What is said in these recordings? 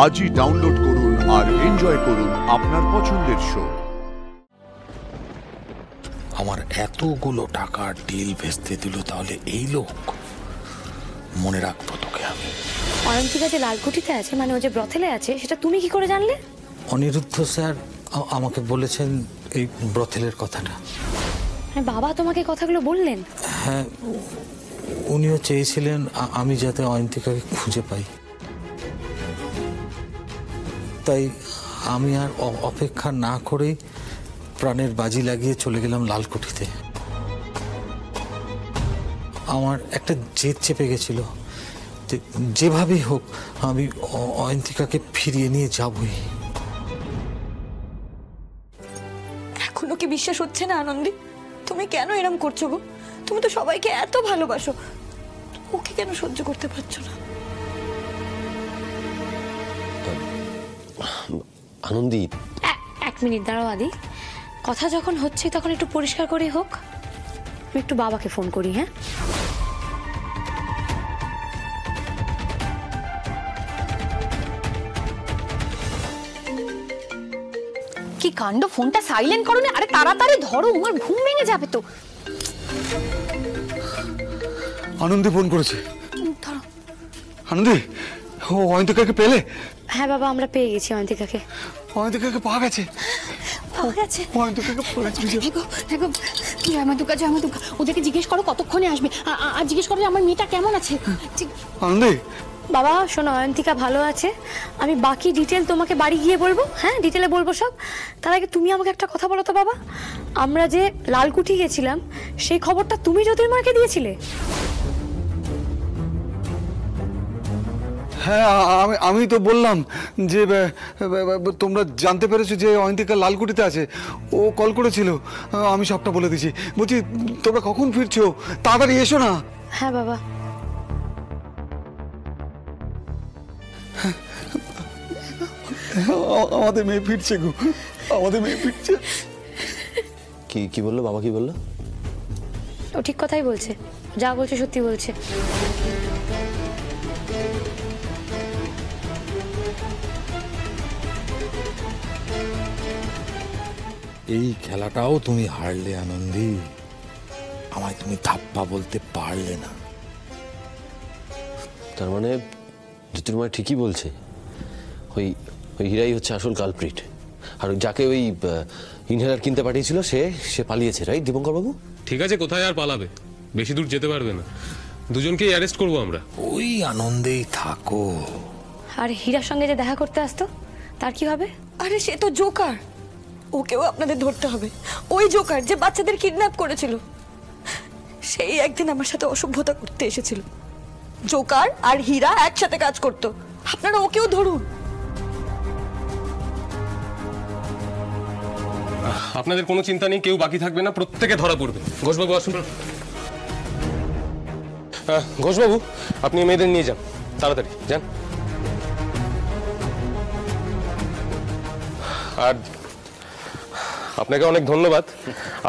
আজই ডাউনলোড করুন আর এনজয় করুন আপনার পছন্দের শো। আমার এতগুলো টাকার ডিল ভেস্তে দিল, তাহলে এই লোক? মনে রাখবো তোকে আমি। অয়ন্তিকা যে লালকুঠিতে আছে, মানে ও যে ব্রথেলে আছে, সেটা তুমি কি করে জানলে? অনিরুদ্ধ স্যার আমাকে বলেছেন এই ব্রথেলের কথাটা। হ্যাঁ, বাবা তোমাকে কথাগুলো বললেন? হ্যাঁ, উনিও চেয়েছিলেন আমি যাতে অয়ন্তিকাকে খুঁজে পাই, তাই আমি আর অপেক্ষা না করেই প্রাণের বাজি লাগিয়ে চলে গেলাম লালকুঠিতে। আমার একটা জেদ চেপে গেছিল যে যেভাবেই হোক আমি অয়ন্তিকাকে ফিরিয়ে নিয়ে যাবই। এখনো কি বিশ্বাস হচ্ছে না আনন্দী? তুমি কেন এরম করছো গো? তুমি তো সবাইকে এত ভালোবাসো, ওকে কেন সহ্য করতে পারছো না? আনন্দী, এক মিনিট দাঁড়াও আদি। কথা যখন হচ্ছে তখন একটু পরিষ্কার করে হোক। আমি একটু বাবাকে ফোন করি। হ্যাঁ, কি কাণ্ড, ফোনটা সাইলেন্ট করো না। আরে তাড়াতাড়ি ধরো, আমার ঘুম ভেঙে যাবে তো। আনন্দী ফোন করেছে। ধরো। আনন্দী, ও অয়ন্তিকাকে পেলে? হ্যাঁ বাবা, আমরা পেয়ে গেছি অয়ন্তিকাকে। অয়ন্তিকাকে পাওয়া গেছে? পাওয়া গেছে? অয়ন্তিকাকে ওদেরকে জিজ্ঞেস করো কতক্ষণে আসবে, আর জিজ্ঞেস করো আমার মেয়েটা কেমন আছে। আনন্দী বাবা শোনো, অয়ন্তিকা ভালো আছে। আমি বাকি ডিটেল তোমাকে বাড়ি গিয়ে বলবো। হ্যাঁ, ডিটেলে বলবো সব। তার আগে তুমি আমাকে একটা কথা বলো তো বাবা, আমরা যে লালকুঠি গেছিলাম সেই খবরটা তুমি জ্যোতির্ময়কে দিয়েছিলে? হ্যাঁ, আমি তো বললাম যে তোমরা জানতে পেরেছো যে অয়ন্তিকা লালকুঠিতে আছে। ও কল করেছিল, আমি সবটা বলে দিয়েছি। বলছি তোমরা কখন ফিরছো, তাড়াতাড়ি এসো না। হ্যাঁ বাবা। আমাদের মেয়ে ফিরছে গো, আমাদের মেয়ে ফিরছে। কি বললো বাবা? কি বললো? ও ঠিক কথাই বলছে, যা বলছে সত্যি বলছে। এই খেলাটাও তুমি হারলে আনন্দী, আমায় তুমি ধাপ্পা বলতে পারলে না। তার মানে জ্যোতির্ময় ঠিকই বলছে, ওই হীরাই হচ্ছে আসল কালপ্রিট, আর যাকে ওই ইনহেলার কিনতে পাঠিয়েছিল সে পালিয়েছে, রাইট দীপঙ্কর বাবু? ঠিক আছে, কোথায় আর পালাবে? বেশি দূর যেতে পারবে না। দুজনকেই অ্যারেস্ট করবো আমরা। ওই আনন্দেই থাকো। আর হীরার সঙ্গে যে দেখা করতে আসতো, তার কি হবে? আরে সে তো জোকার, ওকেও আপনাদের ধরতে হবে। ওই জোকার যে বাচ্চাদের কিডন্যাপ করেছিল, সেই একদিন আমার সাথে অসভ্যতা করতে এসেছিল। জোকার আর হীরা একসাথে কাজ করতো, আপনারা ওকেও ধরুন। আপনাদের কোনো চিন্তা নেই, কেউ বাকি থাকবে না, প্রত্যেকে ধরা পড়বে। ঘোষবাবু আসুন। ঘোষবাবু, আপনি মেয়েদের নিয়ে যান, তাড়াতাড়ি যান। আর আপনাকে অনেক ধন্যবাদ,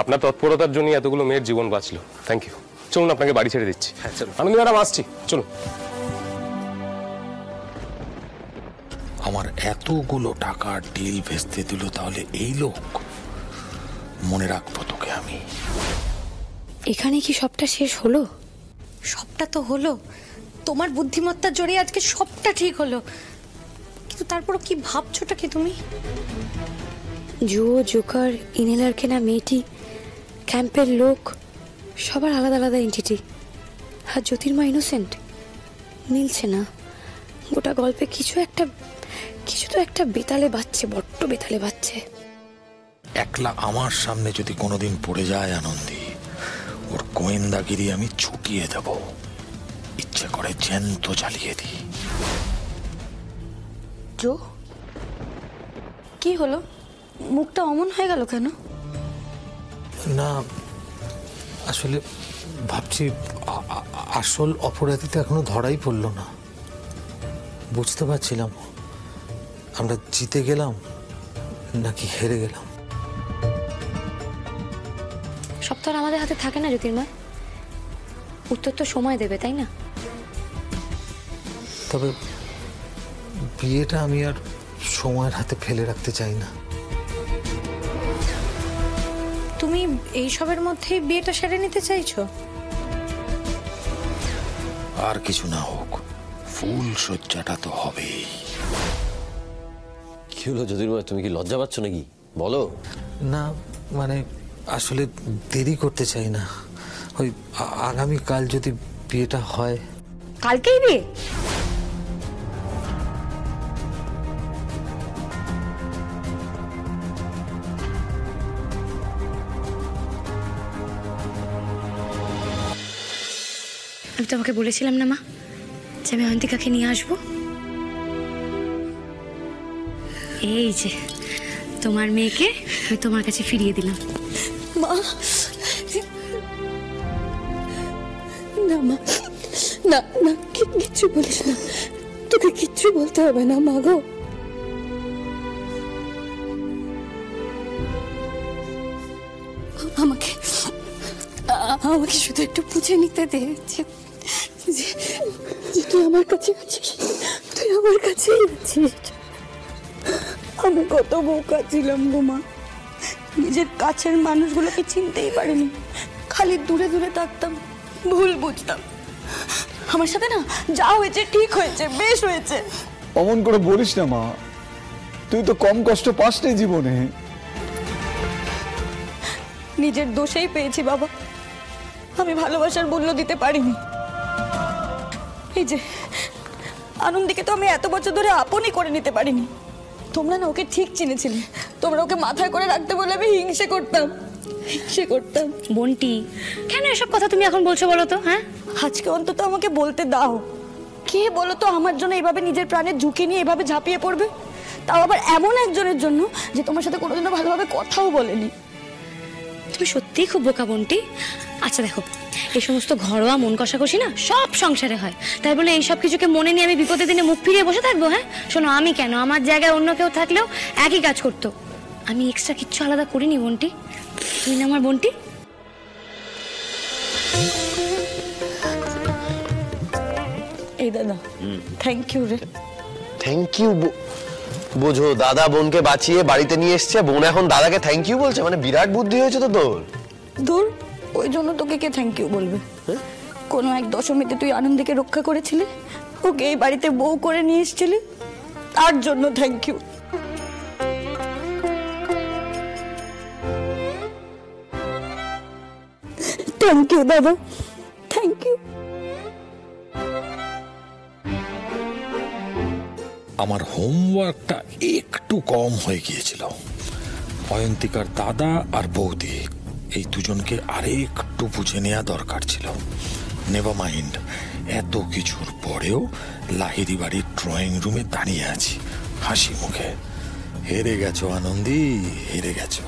আপনার তৎপরতার জন্য এতগুলো মেয়ের জীবন বাঁচলো। Thank you. চলুন, আপনাকে বাড়ি ছেড়ে দিচ্ছি। আনন্দ ম্যাডাম আসছি, চলুন। আমার এতগুলো টাকার ডিল ভেস্তে দিল, তাহলে এই লোক? মনে রাখবো তোকে আমি। এখানে কি সবটা শেষ হলো? সবটা তো হলো, তোমার বুদ্ধিমত্তার জোরে আজকে সবটা ঠিক হলো, কিন্তু তারপর কি ভাবছোটা কি তুমি? জোকার, ইনহেলার কেনা মেয়েটি, ক্যাম্পের লোক, সবার আলাদা আলাদা এন্টিটি। আর জ্যোতির্ময় ইনোসেন্ট। মিলছে না গোটা গল্পে। কিছু তো একটা বেতালে বাজছে, বড্ড বেতালে বাজছে। একলা আমার সামনে যদি কোনোদিন পড়ে যায় আনন্দী, ওর গোয়েন্দাগিরি আমি ছুটিয়ে দেব। ইচ্ছে করে জ্যান্ত জ্বালিয়ে দিই। জো, কি হলো? মুখটা অমন হয়ে গেল কেন? না, আসলে ভাবছি আসল অপরাধী তো এখনো ধরাই পড়লো না। বুঝতে পারছিলাম আমরা জিতে গেলাম নাকি হেরে গেলাম। সব তো আর আমাদের হাতে থাকে না জ্যোতির্ময়। উত্তর তো সময় দেবে, তাই না? তবে বিয়েটা আমি আর সময়ের হাতে ফেলে রাখতে চাই না। তুমি এই সবের মধ্যেই বিয়েটা সেরে নিতে চাইছো? আর কিছু না হোক, ফুল সজ্জাটা তো হবেই। কি হলো জ্যোতির্ময়, তুমি কি লজ্জা পাচ্ছ নাকি? বলো। না মানে আসলে দেরি করতে চাই না। ওই আগামীকাল যদি বিয়েটা হয়। কালকেই বিয়ে? আমি তোমাকে বলেছিলাম না মা যে আমি অয়ন্তিকাকে নিয়ে আসবো। এই যে তোমার মেয়েকে আমি তোমার কাছে ফিরিয়ে দিলাম। মা না মা, না না, কিচ্ছু বলিস না, তোকে কিচ্ছু বলতে হবে না মা গো। আমাকে আমাকে শুধু একটু বুঝে নিতে দে যে তুই আমার কাছে আছিস, তুই আমার কাছেই আছিস। আমি কত বোকা ছিলাম গো মা, নিজের কাছের মানুষগুলোকে চিনতেই পারিনি, খালি দূরে দূরে থাকতাম, ভুল বুঝতাম। আমার সাথে না যা হয়েছে ঠিক হয়েছে, বেশ হয়েছে। অমন করে বলিস না মা, তুই তো কম কষ্ট পাস নাই জীবনে। নিজের দোষেই পেয়েছি বাবা, আমি ভালোবাসার মূল্য দিতে পারিনি। এই যে আনন্দীকে তো আমি এত বছর ধরে আপনই করে নিতে পারিনি। তোমরা না ওকে ঠিক চিনেছিলে, তোমরা ওকে মাথায় করে রাখতে বলে আমি হিংসে করতাম। বন্টি, কেন এসব কথা তুমি এখন বলছো বলো তো? হ্যাঁ, আজকে অন্তত আমাকে বলতে দাও, কে বলো তো আমার জন্য এভাবে নিজের প্রাণের ঝুঁকি নিয়ে এভাবে ঝাঁপিয়ে পড়বে, তাও আবার এমন একজনের জন্য যে তোমার সাথে কোনোদিনও ভালোভাবে কথাও বলেনি। তুমি সত্যিই খুব বোকা বন্টি। আচ্ছা দেখো, এই সমস্ত ঘরোয়া মন কষাকষি না সব সংসারে হয়, তাই বলে এইসব কিছুকে মনে নিয়ে আমি বিপদের দিনে মুখ ফিরিয়ে বসে থাকবো? হ্যাঁ শোনো, আমি কেন, আমার জায়গায় অন্য কেউ থাকলেও একই কাজ করতো। আমি এক্সট্রা কিচ্ছু আলাদা করিনি বন্টি, তুই না আমার বন্টি। এই দাদা, থ্যাংক ইউ রে। থ্যাংক ইউ বোঝো, দাদা বোনকে বাঁচিয়ে বাড়িতে নিয়ে এসছে, বোন এখন দাদাকে থ্যাংক ইউ বলছে, মানে বিরাট বুদ্ধি হয়েছে তো তোর। দূর, ওই জন্য তোকে কে থ্যাংক ইউ বলবে? কোনো এক দশমীতে তুই আনন্দকে রক্ষা করেছিলি, ওকে এই বাড়িতে বউ করে নিয়ে এসেছিলি, তার জন্য থ্যাংক ইউ। থ্যাংক ইউ দাদা, থ্যাংক ইউ। আমার হোমওয়ার্কটা একটু কম হয়ে গিয়েছিল। অয়ন্তিকার দাদা আর বৌদি এই দুজনকে আরেকটু বুঝে নেওয়া দরকার ছিল। নেভার মাইন্ড, এত কিছুর পরেও লাহিড়ী বাড়ির ড্রয়িং রুমে দাঁড়িয়ে আছি হাসি মুখে। হেরে গেছো আনন্দী, হেরে গেছো।